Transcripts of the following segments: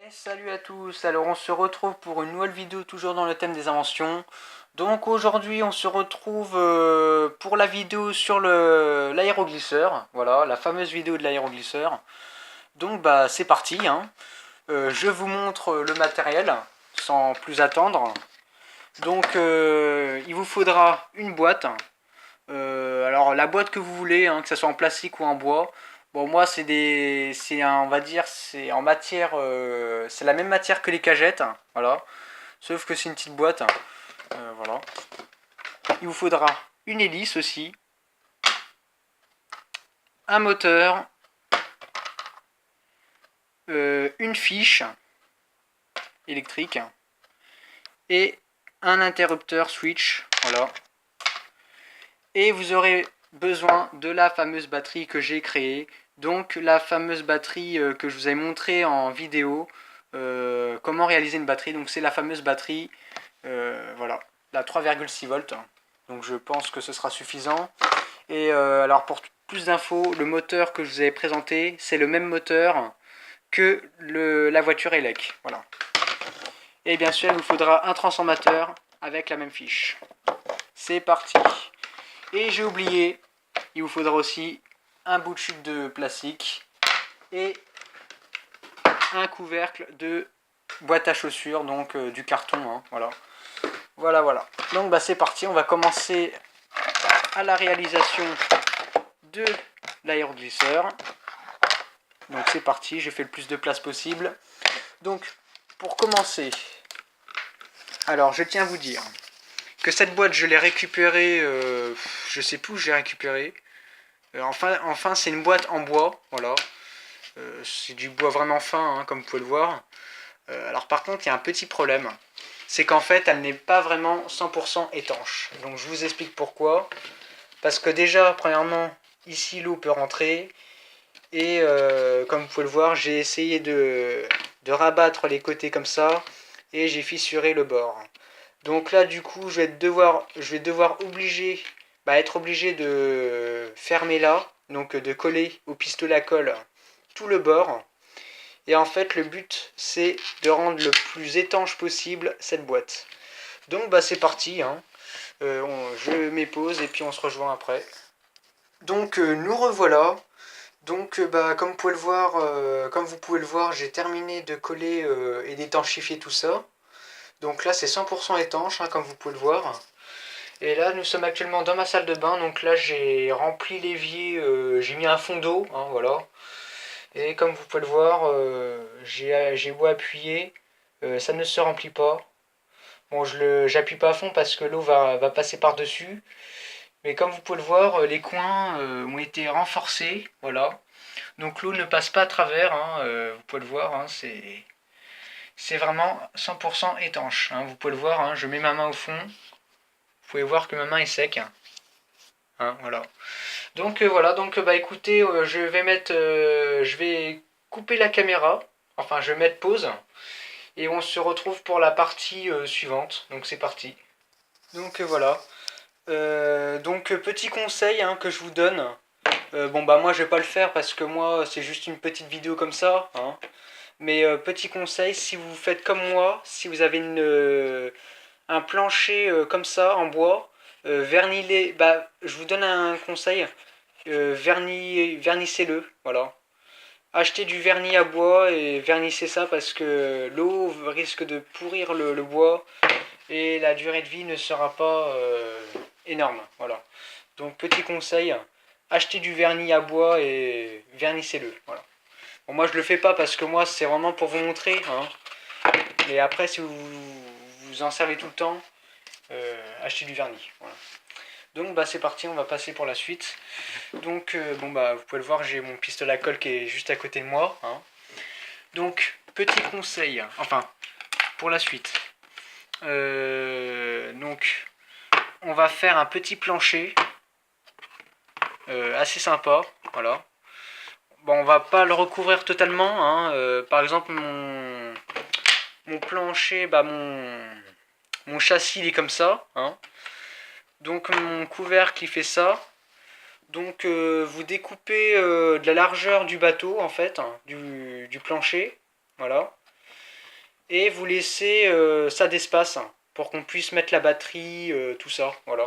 Et salut à tous, alors on se retrouve pour une nouvelle vidéo toujours dans le thème des inventions. Donc aujourd'hui on se retrouve pour la vidéo sur l'aéroglisseur, voilà, la fameuse vidéo de l'aéroglisseur. Donc bah c'est parti, hein. Je vous montre le matériel sans plus attendre. Donc il vous faudra une boîte. Alors la boîte que vous voulez, hein, que ce soit en plastique ou en bois. Bon moi on va dire c'est en matière, c'est la même matière que les cagettes, voilà. Sauf que c'est une petite boîte, voilà. Il vous faudra une hélice aussi, un moteur, une fiche électrique et un interrupteur switch, voilà. Et vous aurez besoin de la fameuse batterie que j'ai créée. Donc la fameuse batterie que je vous ai montré en vidéo, comment réaliser une batterie. Donc c'est la fameuse batterie, voilà, la 3,6 volts. Donc je pense que ce sera suffisant. Et alors pour plus d'infos, le moteur que je vous avais présenté, c'est le même moteur que la voiture élec. Voilà. Et bien sûr, il vous faudra un transformateur avec la même fiche. C'est parti. Et j'ai oublié, il vous faudra aussi un bout de chute de plastique et un couvercle de boîte à chaussures, donc du carton, hein, voilà. Voilà. Donc bah, c'est parti, on va commencer à la réalisation de l'aéroglisseur. Donc c'est parti, j'ai fait le plus de place possible. Donc pour commencer, alors je tiens à vous dire que cette boîte je l'ai récupérée, je sais plus où je l'ai récupérée. Enfin c'est une boîte en bois, voilà. C'est du bois vraiment fin, hein, comme vous pouvez le voir. Alors par contre il y a un petit problème, c'est qu'en fait elle n'est pas vraiment 100% étanche. Donc je vous explique pourquoi. Parce que déjà premièrement ici l'eau peut rentrer. Et comme vous pouvez le voir, j'ai essayé de rabattre les côtés comme ça. Et j'ai fissuré le bord. Donc là du coup je vais devoir être obligé de fermer là. Donc de coller au pistolet à colle tout le bord. Et en fait le but c'est de rendre le plus étanche possible cette boîte. Donc bah c'est parti, hein. Je m'épose et puis on se rejoint après. Donc nous revoilà. Donc bah, comme vous pouvez le voir, j'ai terminé de coller et d'étanchifier tout ça. Donc là c'est 100% étanche, hein, comme vous pouvez le voir. Et là nous sommes actuellement dans ma salle de bain. Donc là j'ai rempli l'évier, j'ai mis un fond d'eau, hein, voilà. Et comme vous pouvez le voir, j'ai beau appuyer, ça ne se remplit pas. Bon, j'appuie pas à fond parce que l'eau va passer par-dessus. Mais comme vous pouvez le voir, les coins ont été renforcés. Voilà. Donc l'eau ne passe pas à travers. Hein, vous pouvez le voir. Hein, c'est vraiment 100% étanche. Hein, vous pouvez le voir. Hein, je mets ma main au fond. Vous pouvez voir que ma main est sec. Hein, voilà. Donc voilà. Donc bah écoutez, je vais couper la caméra. Enfin, je vais mettre pause. Et on se retrouve pour la partie suivante. Donc c'est parti. Donc voilà. Donc petit conseil, hein, que je vous donne. Bon bah moi je vais pas le faire parce que moi c'est juste une petite vidéo comme ça, hein. Mais petit conseil, si vous faites comme moi, si vous avez un plancher comme ça en bois, bah je vous donne un conseil, vernissez-le, voilà. Achetez du vernis à bois et vernissez ça parce que l'eau risque de pourrir le bois et la durée de vie ne sera pas énorme. Voilà. Donc petit conseil, achetez du vernis à bois et vernissez-le. Voilà. Bon, moi je le fais pas parce que moi c'est vraiment pour vous montrer. Hein. Mais après si vous en servez tout le temps, achetez du vernis. Voilà. Donc bah c'est parti, on va passer pour la suite. Donc bon bah vous pouvez le voir, j'ai mon pistolet à colle qui est juste à côté de moi. Hein. Donc petit conseil, enfin pour la suite. Donc on va faire un petit plancher assez sympa, voilà. Bon, on va pas le recouvrir totalement, hein. Par exemple mon plancher, bah mon châssis il est comme ça, hein. Donc mon couvercle il fait ça. Donc vous découpez de la largeur du bateau en fait, hein, du plancher, voilà. et vous laissez ça d'espace pour qu'on puisse mettre la batterie, tout ça, voilà.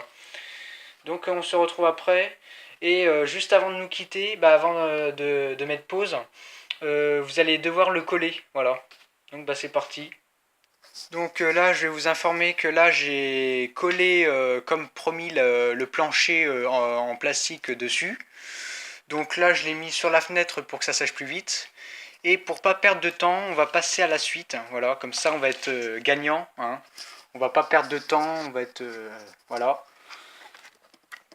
Donc on se retrouve après, et juste avant de nous quitter, avant de mettre pause, vous allez devoir le coller, voilà. Donc c'est parti. Donc là, je vais vous informer que là, j'ai collé, comme promis, le plancher en plastique dessus. Donc là, je l'ai mis sur la fenêtre pour que ça sèche plus vite. Et pour pas perdre de temps, on va passer à la suite. Voilà, comme ça, on va être gagnant. Hein. On va pas perdre de temps, on va être... voilà.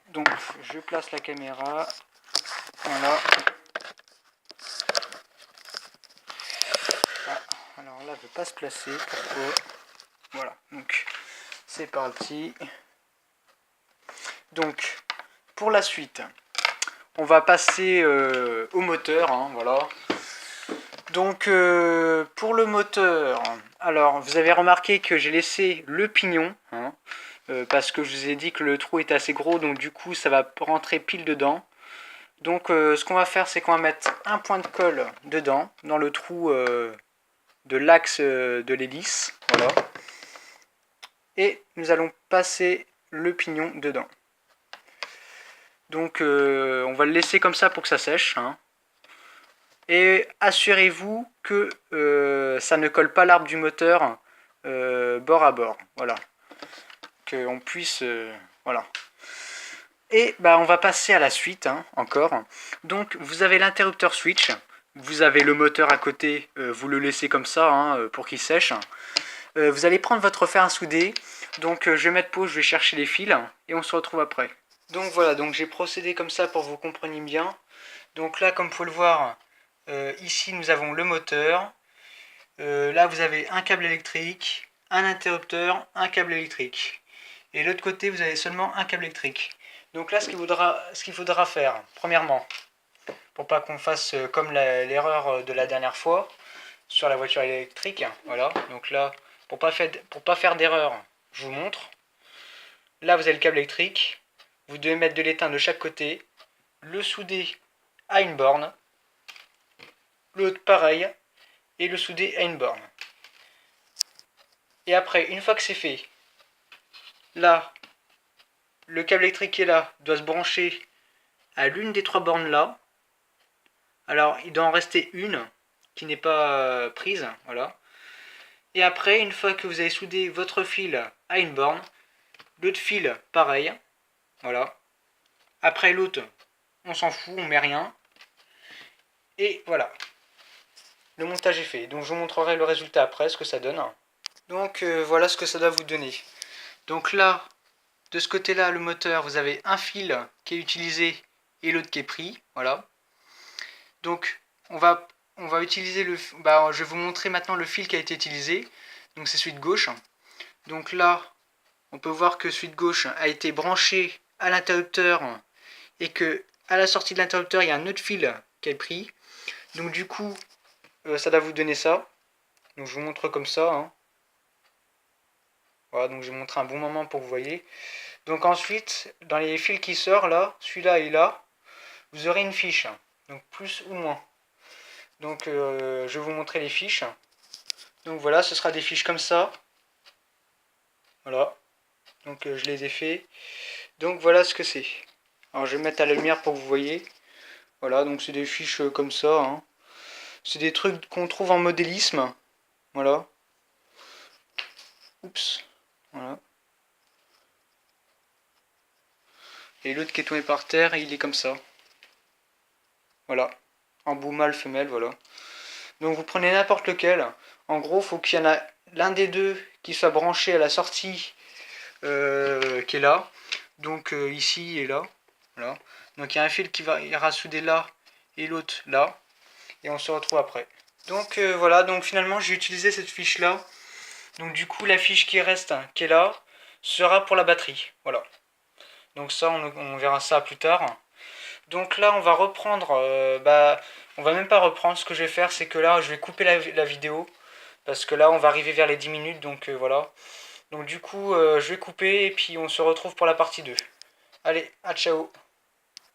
Donc, je place la caméra. Voilà. Ah, alors là, elle ne veut pas se placer. Pourquoi? Voilà, donc c'est parti. Donc, pour la suite, on va passer au moteur. Hein, voilà. Donc, pour le moteur, alors vous avez remarqué que j'ai laissé le pignon. Hein, parce que je vous ai dit que le trou est assez gros, donc du coup ça va rentrer pile dedans. Donc ce qu'on va faire, c'est qu'on va mettre un point de colle dedans, dans le trou de l'axe de l'hélice, voilà. Et nous allons passer le pignon dedans. Donc on va le laisser comme ça pour que ça sèche. Hein. Et assurez-vous que ça ne colle pas l'arbre du moteur bord à bord, voilà. Qu'on puisse... voilà. Et on va passer à la suite, hein, encore. Donc vous avez l'interrupteur switch, vous avez le moteur à côté, vous le laissez comme ça hein, pour qu'il sèche. Vous allez prendre votre fer à souder, donc je vais mettre pause, je vais chercher les fils, et on se retrouve après. Donc voilà, donc j'ai procédé comme ça pour que vous compreniez bien. Donc là, comme vous pouvez le voir, ici nous avons le moteur, là vous avez un câble électrique, un interrupteur, un câble électrique. Et de l'autre côté, vous avez seulement un câble électrique. Donc là, ce qu'il faudra faire, premièrement, pour pas qu'on fasse comme l'erreur de la dernière fois sur la voiture électrique, voilà. Donc là, pour pas faire d'erreur, je vous montre. Là, vous avez le câble électrique. Vous devez mettre de l'étain de chaque côté, le souder à une borne, l'autre pareil, et le souder à une borne. Et après, une fois que c'est fait, là, le câble électrique qui est là doit se brancher à l'une des trois bornes là. Alors, il doit en rester une qui n'est pas prise, voilà. Et après, une fois que vous avez soudé votre fil à une borne, l'autre fil, pareil, voilà. Après l'autre, on s'en fout, on met rien. Et voilà. Le montage est fait. Donc, je vous montrerai le résultat après, ce que ça donne. Donc, voilà ce que ça doit vous donner. Donc là, de ce côté-là, le moteur, vous avez un fil qui est utilisé et l'autre qui est pris, voilà. Donc, on va utiliser le... je vais vous montrer maintenant le fil qui a été utilisé. Donc, c'est celui de gauche. Donc là, on peut voir que celui de gauche a été branché à l'interrupteur et que à la sortie de l'interrupteur, il y a un autre fil qui est pris. Donc du coup, ça doit vous donner ça. Donc je vous montre comme ça. Hein. Voilà, donc je vais montrer un bon moment pour que vous voyez. Donc ensuite, dans les fils qui sortent là, celui-là et là, vous aurez une fiche. Donc plus ou moins. Donc je vais vous montrer les fiches. Donc voilà, ce sera des fiches comme ça. Voilà. Donc je les ai fait. Donc voilà ce que c'est. Alors je vais mettre à la lumière pour que vous voyez. Voilà, donc c'est des fiches comme ça. Hein. C'est des trucs qu'on trouve en modélisme. Voilà. Oups. Voilà. Et l'autre qui est tombé par terre, il est comme ça. Voilà. En bout mâle, femelle, voilà. Donc vous prenez n'importe lequel. En gros, il faut qu'il y en a l'un des deux qui soit branché à la sortie qui est là. Donc ici et là. Voilà. Donc il y a un fil qui ira souder là et l'autre là. Et on se retrouve après. Donc voilà, donc finalement j'ai utilisé cette fiche là. Donc du coup la fiche qui reste, qui est là, sera pour la batterie. Voilà. Donc ça on verra ça plus tard. Donc là on va reprendre, on va même pas reprendre, ce que je vais faire c'est que là je vais couper la vidéo. Parce que là on va arriver vers les 10 minutes, donc voilà. Donc du coup je vais couper et puis on se retrouve pour la partie 2. Allez, à ciao.